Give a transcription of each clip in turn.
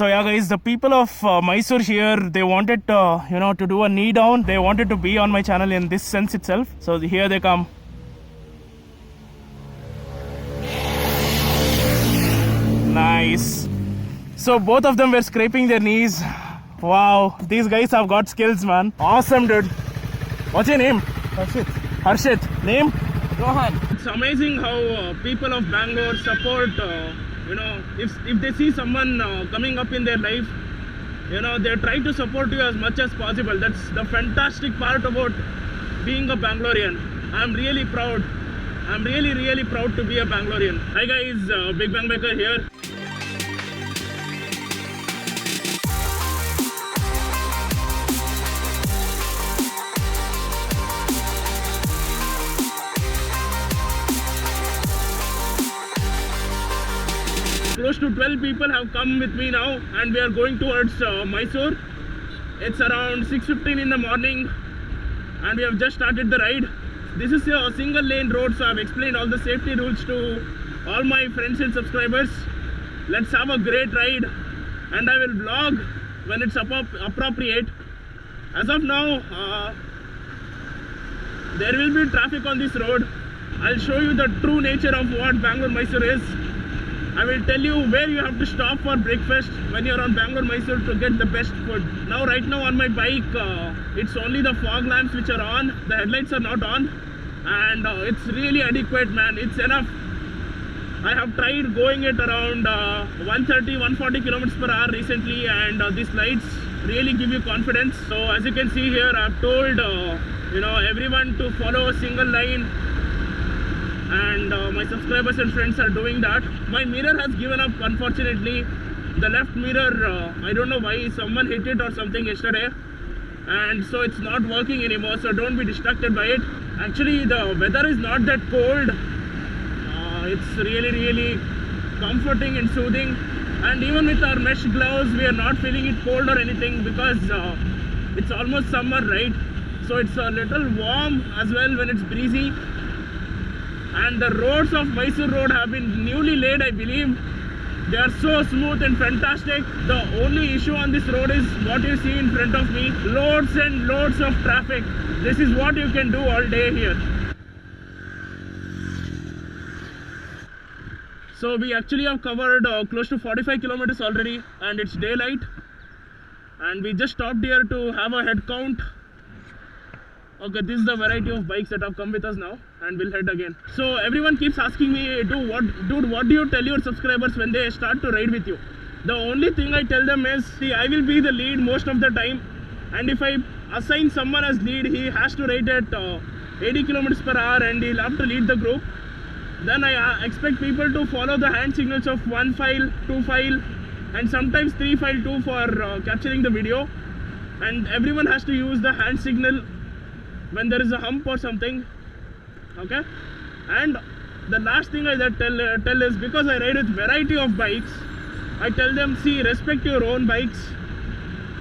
So yeah guys, the people of Mysore here, they wanted to do a knee down. They wanted to be on my channel in this sense itself. So here they come. Nice. So both of them were scraping their knees. Wow, these guys have got skills, man. Awesome, dude. What's your name? Harshit. Harshit. Name? Rohan. It's amazing how people of Bangalore support, if they see someone coming up in their life, they try to support you as much as possible. That's the fantastic part about being a Bangalorean. I'm really proud. I'm really, really proud to be a Bangalorean. Hi guys, Big Bang Baker here. Close to 12 people have come with me now, and we are going towards Mysore. It's around 6:15 in the morning and we have just started the ride. This is a single lane road, so I've explained all the safety rules to all my friends and subscribers. Let's have a great ride, and I will vlog when it's appropriate. As of now, there will be traffic on this road. I'll show you the true nature of what Bangalore-Mysore is. I will tell you where you have to stop for breakfast when you're on Bangalore-Mysore to get the best food. Right now on my bike, it's only the fog lamps which are on. The headlights are not on, and it's really adequate, man. It's enough. I have tried going it around 130-140 kilometers per hour recently, and these lights really give you confidence. So as you can see here, I've told everyone to follow a single line, and my subscribers and friends are doing that. My mirror has given up, unfortunately. The left mirror, I don't know why, someone hit it or something yesterday, and so it's not working anymore. So don't be distracted by it. Actually, the weather is not that cold. It's really comforting and soothing, and even with our mesh gloves we are not feeling it cold or anything, because it's almost summer, right? So it's a little warm as well when it's breezy. And the roads of Mysore road have been newly laid, I believe. They are so smooth and fantastic. The only issue on this road is what you see in front of me. Loads and loads of traffic. This is what you can do all day here. So we actually have covered close to 45 kilometers already, and it's daylight. And we just stopped here to have a head count. Okay, this is the variety of bikes that have come with us now, and we'll head again. So everyone keeps asking me, dude, what do you tell your subscribers when they start to ride with you? The only thing I tell them is, see, I will be the lead most of the time, and if I assign someone as lead, he has to ride at 80 kilometers per hour, and he'll have to lead the group. Then I expect people to follow the hand signals of 1 file, 2 file, and sometimes 3 file too for capturing the video. And everyone has to use the hand signal when there is a hump or something. Okay? And the last thing I tell is, because I ride with variety of bikes, I tell them, see, respect your own bikes,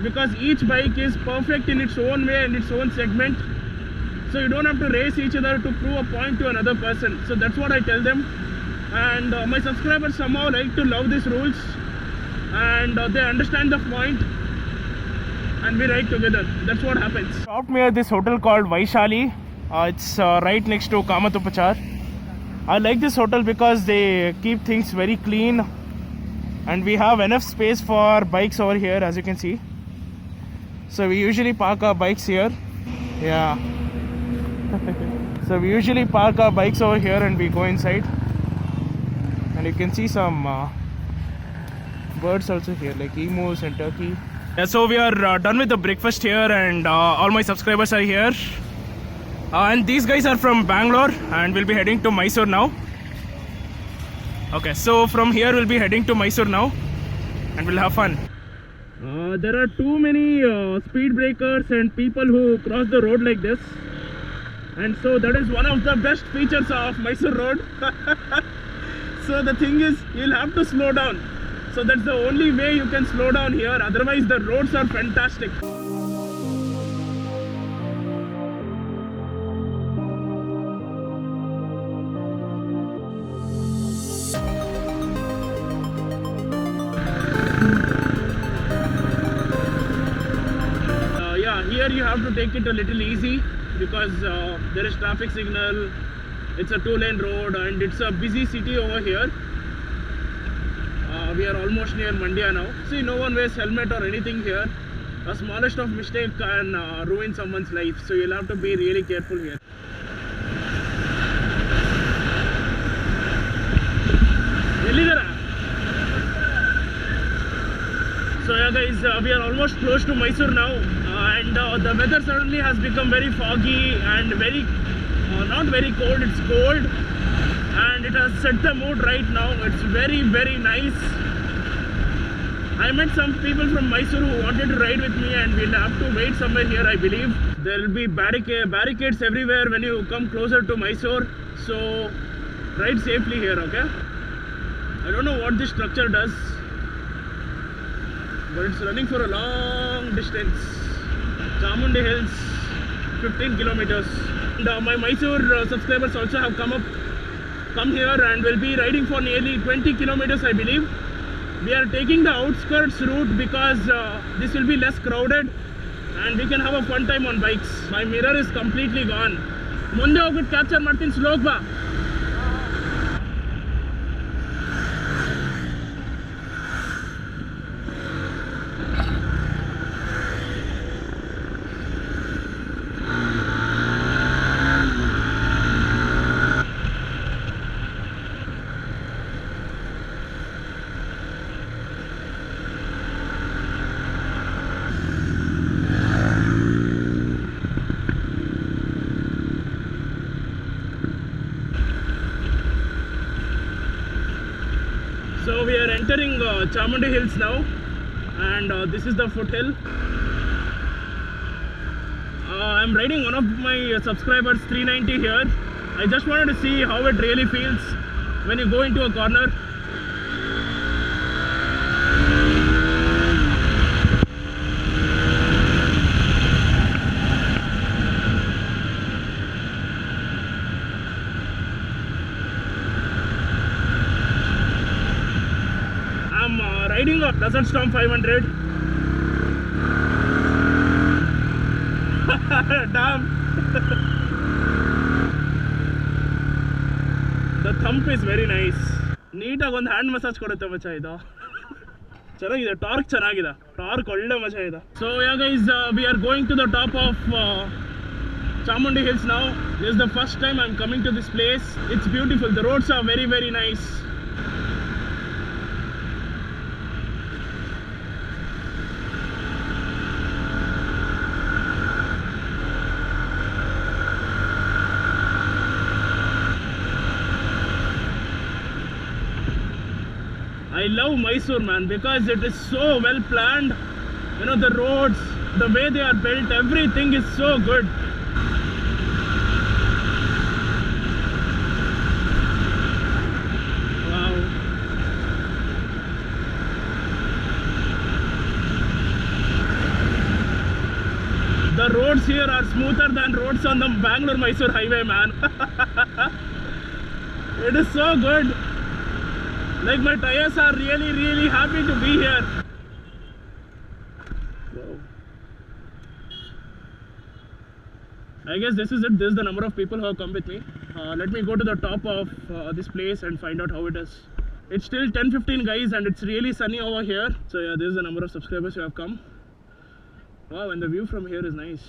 because each bike is perfect in its own way and its own segment. So you don't have to race each other to prove a point to another person. So that's what I tell them. And my subscribers somehow like to love these rules, and they understand the point, and we ride together. That's what happens. Stopped me at this hotel called Vaishali. It's right next to Kamatupachar. I like this hotel because they keep things very clean, and we have enough space for bikes over here, as you can see. So we usually park our bikes here. Yeah. So we usually park our bikes over here and we go inside, and you can see some birds also here, like emus and turkey. Yeah, so we are done with the breakfast here, and all my subscribers are here, and these guys are from Bangalore, and we'll be heading to Mysore now. Okay, so from here we'll be heading to Mysore now, and we'll have fun. There are too many speed breakers and people who cross the road like this. And so that is one of the best features of Mysore road. So the thing is, you'll have to slow down. So that's the only way you can slow down here. Otherwise the roads are fantastic. here you have to take it a little easy because there is traffic signal. It's a 2-lane road and it's a busy city over here. We are almost near Mandya now. See, no one wears helmet or anything here. A smallest of mistake can ruin someone's life, so you'll have to be really careful here. So yeah guys, we are almost close to Mysore now, and the weather suddenly has become very foggy and very not very cold, it's cold, and it has set the mood right now. It's very nice. I met some people from Mysore who wanted to ride with me, and we'll have to wait somewhere here, I believe. There will be barricades everywhere when you come closer to Mysore, so ride safely here, okay? I don't know what this structure does, but it's running for a long distance. Chamundi Hills, 15 kilometers. And my Mysore subscribers also have come here and will be riding for nearly 20 kilometers, I believe. We are taking the outskirts route because this will be less crowded and we can have a fun time on bikes. My mirror is completely gone. Munde hogit capture martin slow ba. So we are entering Chamundi Hills now, and this is the foothill. I'm riding one of my subscribers 390 here. I just wanted to see how it really feels when you go into a corner. Riding a Desert Storm 500. Damn. The thump is very nice. Neat agi ಒಂದು hand massage ಕೊಡುತ್ತೆ ಮಚ್ಚಾ ಇದು. ಚೆನ್ನಾಗಿದೆ, torque ಚೆನ್ನಾಗಿದೆ, torque ಒಳ್ಳೆ ಮಚ್ಚಾ ಇದೆ. So yeah guys, we are going to the top of Chamundi Hills now. This is the first time I'm coming to this place. It's beautiful. The roads are very nice. I love Mysore, man, because it is so well planned. You know, the roads, the way they are built, everything is so good. Wow. The roads here are smoother than roads on the Bangalore-Mysore highway, man. It is so good. Like, my tires are really happy to be here. Wow. I guess this is it. This is the number of people who have come with me. Let me go to the top of this place and find out how it is. It's still 10:15 guys, and it's really sunny over here. So yeah, this is the number of subscribers who have come. Wow, and the view from here is nice.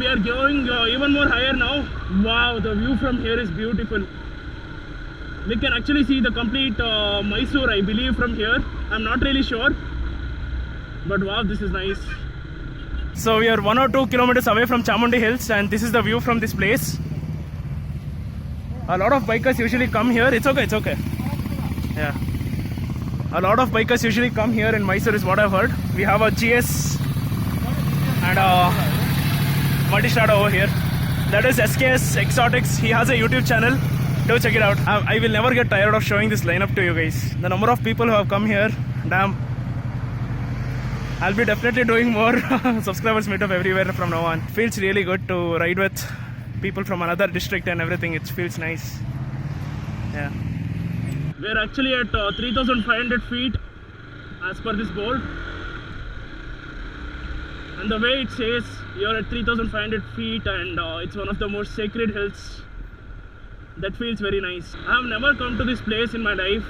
We are going even more higher now. Wow, the view from here is beautiful. We can actually see the complete Mysore, I believe, from here. I'm not really sure, but wow, this is nice. So we are 1 or 2 kilometers away from Chamundi Hills, and this is the view from this place. A lot of bikers usually come here. It's okay. Yeah, a lot of bikers usually come here in Mysore is what I've heard. We have a GS and a Multistrada over here. That is SKS Exotics. He has a YouTube channel. Do check it out. I will never get tired of showing this lineup to you guys. The number of people who have come here, damn. I'll be definitely doing more subscribers meetup everywhere from now on. Feels really good to ride with people from another district and everything. It feels nice. Yeah. We're actually at 3,500 feet as per this board. And the way it says you're at 3,500 feet and it's one of the most sacred hills, that feels very nice. I have never come to this place in my life,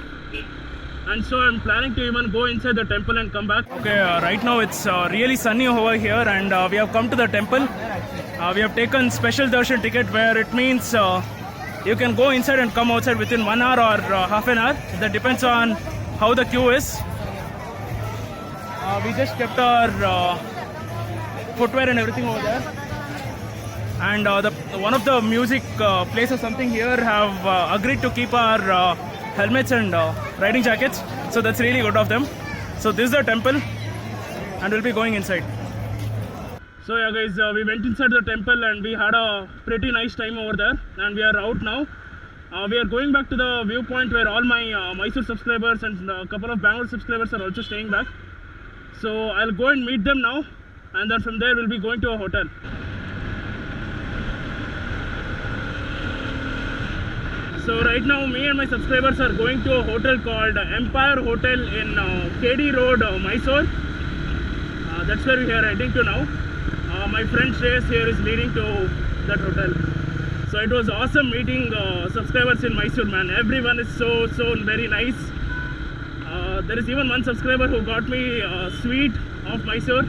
and so I'm planning to even go inside the temple and come back. Okay, right now it's really sunny over here, and we have come to the temple. We have taken special darshan ticket, where it means you can go inside and come outside within 1 hour or half an hour. That depends on how the queue is. We just kept our footwear and everything over there. And one of the music places something here have agreed to keep our helmets and riding jackets, so that's really good of them. So this is the temple, and we'll be going inside. So yeah guys, we went inside the temple and we had a pretty nice time over there, and we are out now. We are going back to the viewpoint where all my Mysore subscribers and a couple of Bangalore subscribers are also staying back. So I'll go and meet them now, and then from there we'll be going to a hotel. So right now me and my subscribers are going to a hotel called Empire Hotel in KD Road, Mysore. That's where we are heading to now. My friend Shreyas here is leading to that hotel. So it was awesome meeting subscribers in Mysore, man. Everyone is so very nice. There is even one subscriber who got me a sweet of Mysore.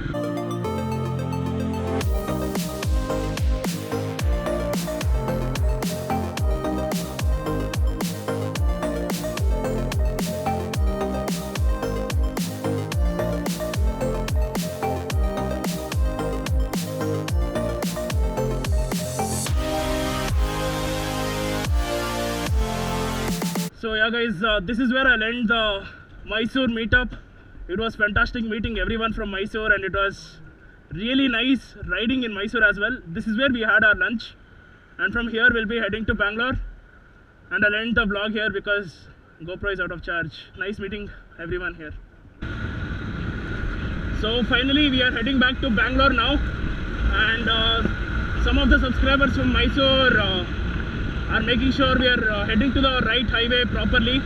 So yeah guys, this is where I'll end the Mysore meetup. It was fantastic meeting everyone from Mysore, and it was really nice riding in Mysore as well. This is where we had our lunch, and from here we'll be heading to Bangalore, and I'll end the vlog here because GoPro is out of charge. Nice meeting everyone here. So finally we are heading back to Bangalore now, and some of the subscribers from Mysore are making sure we are heading to the right highway properly.